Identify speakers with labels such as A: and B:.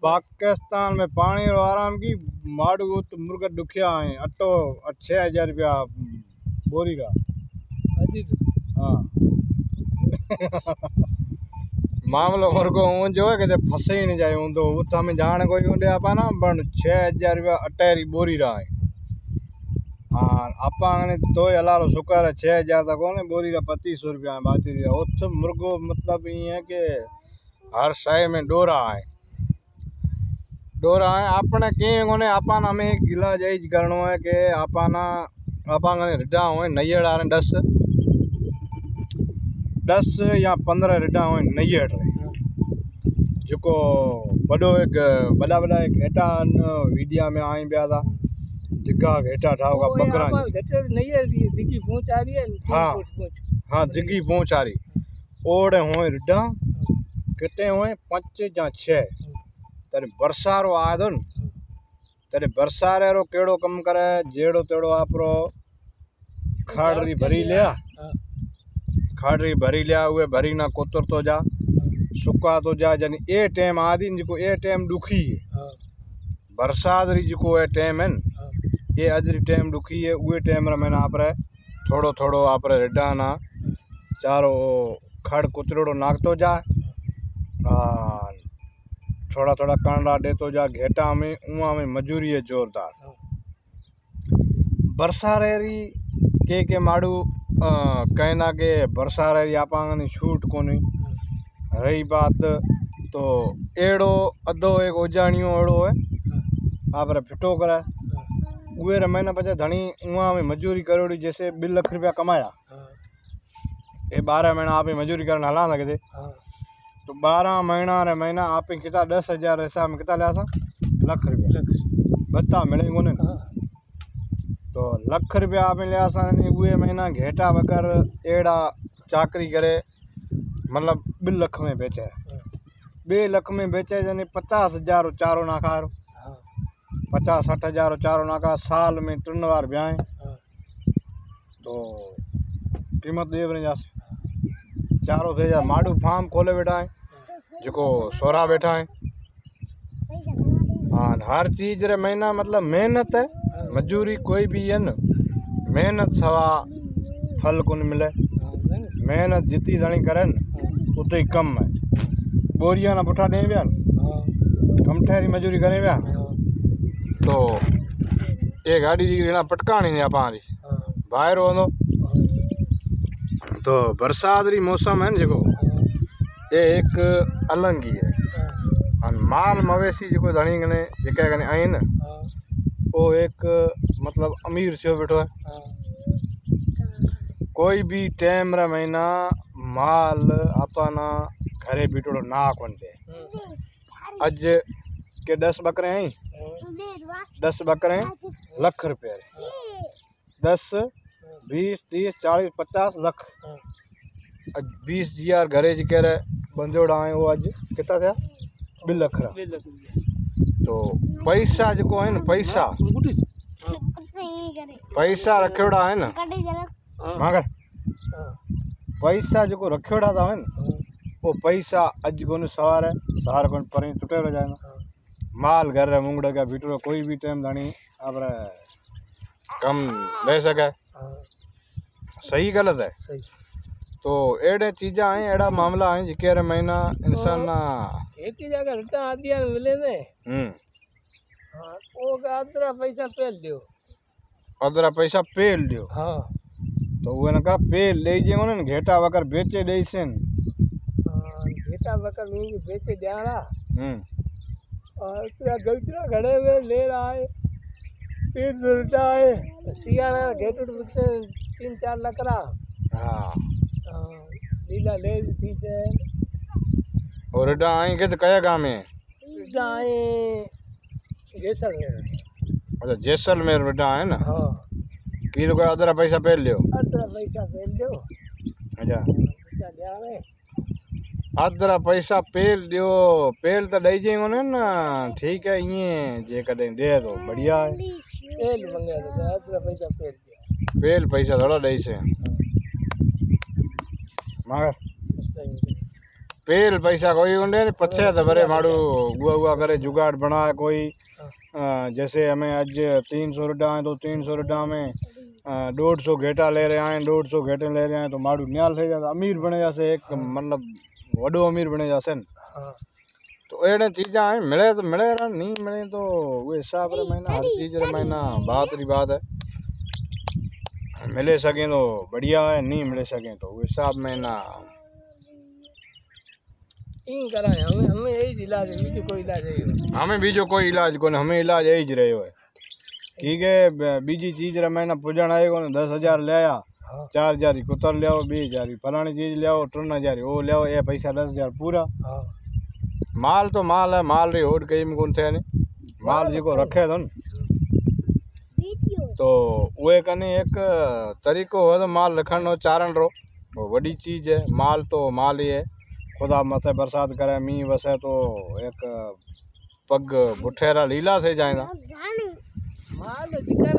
A: पाकिस्तान में पानी रो आराम की माड़ू तो मुर्गा दुखिया है अटो 6000 रुपया बोरी का हाँ मामलो मुर्गो हूँ जो है कि फंसे ही नहीं जाए हूँ तो उत हमें जान कोई उन्हें आपा ना बन 6000 रुपया अटेरी बोरी रहा है हाँ आपा ने तो अलारो शुक्र है 6000 तक ने बोरी का 2500 रुपया बाती रहा उत मुर्गो मतलब ये है कि हर शय में डोरा है अपने कें कोने आपन हमें एक इलाज यही करनो है कि आपन रिडा हो नैयड़ आ 10 या 15 रिडा हो नैयड़ जो बड़ो एक बड़ा एक हेठा वीडिया में आई पिया था जिगा हेठा ठाओ का बकरा हाँ हाँ जिगी पहुँच आ रही ओड़े हो रिडा कितने हो 5 या 6 तेरे बरसारो आए तो तेरे बरसारे रो केड़ो कम करे जेड़ो तेड़ो आपरो खाड़री भरी लिया हुए भरी ना कोतर तो जा सुका तो जा यानी ए टाइम आदि जिको ए टाइम दुखी है बरसात री जिको ए टाइम है ये अजरी टाइम दुखी है उए टाइम रे मैंने आपरे थोड़ो आपरे रेडा ना चारो खड़ कुतरड़ो नाकतो जा थोड़ा कांडा देतो जा घेटा में उआ में मजूरी है जोरदार बरसारेरी के माड़ू कहना के बरसारेरी आपांगनी छूट कोनी रही बात तो एड़ो अधो एक ओजानियो एड़ो है आपरे फिटो करे उए रे महीना पचे धनी उआ में मजूरी करोड़ी जैसे 2 लाख रुपया कमाया ये 12 महीना आप मजूरी करने हला लगे थे तो 12 महीना आप कितना 10,000 हिसाब में कितना लिया लाख रुपया बता मिले कोने तो लाख रुपया आप लिया उए महीना घेटा बकर एड़ा चाकरी करे मतलब 2 लाख में बेचे 2 लाख में बेचे यानी 50,000 चारो नाका 50-60 हज़ार चारो नाका साल में 3 बार ब्याह तो कीमत दे बने जासे चारों थे जा माड़ू फार्म खोले बैठा है जो सोरा बैठा है हाँ हर चीज रे महीना मतलब मेहनत है मजूरी कोई भी है न मेहनत सवा फल को नहीं मिले मेहनत जितनी जनी करे न उतो ही कम है बोरिया ना पुठा दे बिया कम ठहरी मजूरी करे बिया तो ये गाड़ी जी रेना पटकानी नहीं पारी बाहर हो तो बरसात री मौसम है जो ये एक अलग ही है माल मवेशी जो धनी गने जेके गने आइन वो एक मतलब अमीर छो बैठो है कोई भी टाइम रा महीना माल अपना घरे बिटोड़ो ना कोन दे अज के 10 बकरे हैं 10 बकरे लाख रुपये 10 20 30 40 50 लाख 20,000 घरे जिके रे बंदोड़ा है वो अज कितना था 2 लाख तो पैसा जो है न पैसा रखोड़ा है न मगर पैसा जो रखोड़ा था है न वो पैसा अज को सवार को पर टुटे रह जाए माल घर रे मुंगड़े का भीटरो कोई भी टाइम धनी आप कम ले सके सही गलत है
B: सही
A: तो एड़े चीजा है एड़ा मामला है जिके रे महीना इंसान ना
B: एक ही जगह रिटा आदिया मिले ने हां ओ का अदरा पैसा पेल दियो हां तो वो का पेल ले जे ने घेटा वकर बेचे दे सेन हां घेटा वकर में बेचे देला और पूरा गलतरा घड़े में ले रहा है 3 रुपया है सियाना घेटू बिकते 3-4 लाख रहा हां लीला ले थी से
A: और एडा आई के कया गांव में
B: एडा आई जैसलमेर
A: अच्छा जैसलमेर बेटा है ना
B: हां
A: की तो अदरा पैसा पेल लियो अच्छा
B: जावे
A: अदरा पैसा पेल दियो पेल तो दई जे कोने ना ठीक है ये जे कदे दे तो बढ़िया है
B: पेल मंगे तो अदरा पैसा पेल दिया
A: पेल पैसा थोड़ा दई से मगर पेल पैसा कोई उन्हें नहीं पछे तो बरे मारू गुआ करे जुगाड़ बनाए कोई जैसे हमें आज 300 रुपया है तो 300 रुपया में 150 घेटा ले रहे हैं 150 घेटे ले रहे हैं तो मारू न्याल थे जाता अमीर बने जासे एक मतलब वडो अमीर बने जासे तो अड़े चीज़ा है मिले तो मिले रहा नहीं मिले तो वो हिसाब रे महीना हर चीज़ रे महीना बात री बात है मिले सकें तो बढ़िया है नहीं मिले सकें तो वो हिसाब में ना
B: इन करा हमें हमें यही इलाज है बीजो कोई इलाज है
A: हमें बीजो कोई इलाज को हमें इलाज यही ज रहो है ठीक है बीजी चीज़ रे महीना पुजण आए को 10,000 ले आया 4,000 कुतर लियाओ 20,000 फलानी चीज़ लियाओ 3,000 वो लियाओ ये पैसा 10,000 पूरा माल तो माल है माल री होड़ कहीं में कौन थे नहीं माल जी को रखे तो तो वो कने एक तरीको हो तो माल रखण रो चारण रो वो बड़ी चीज़ है माल तो माल ही है खुदा मथे बरसात करे मीह वसे तो एक पग बुठेरा लीला थे जाएगा
B: माल जिका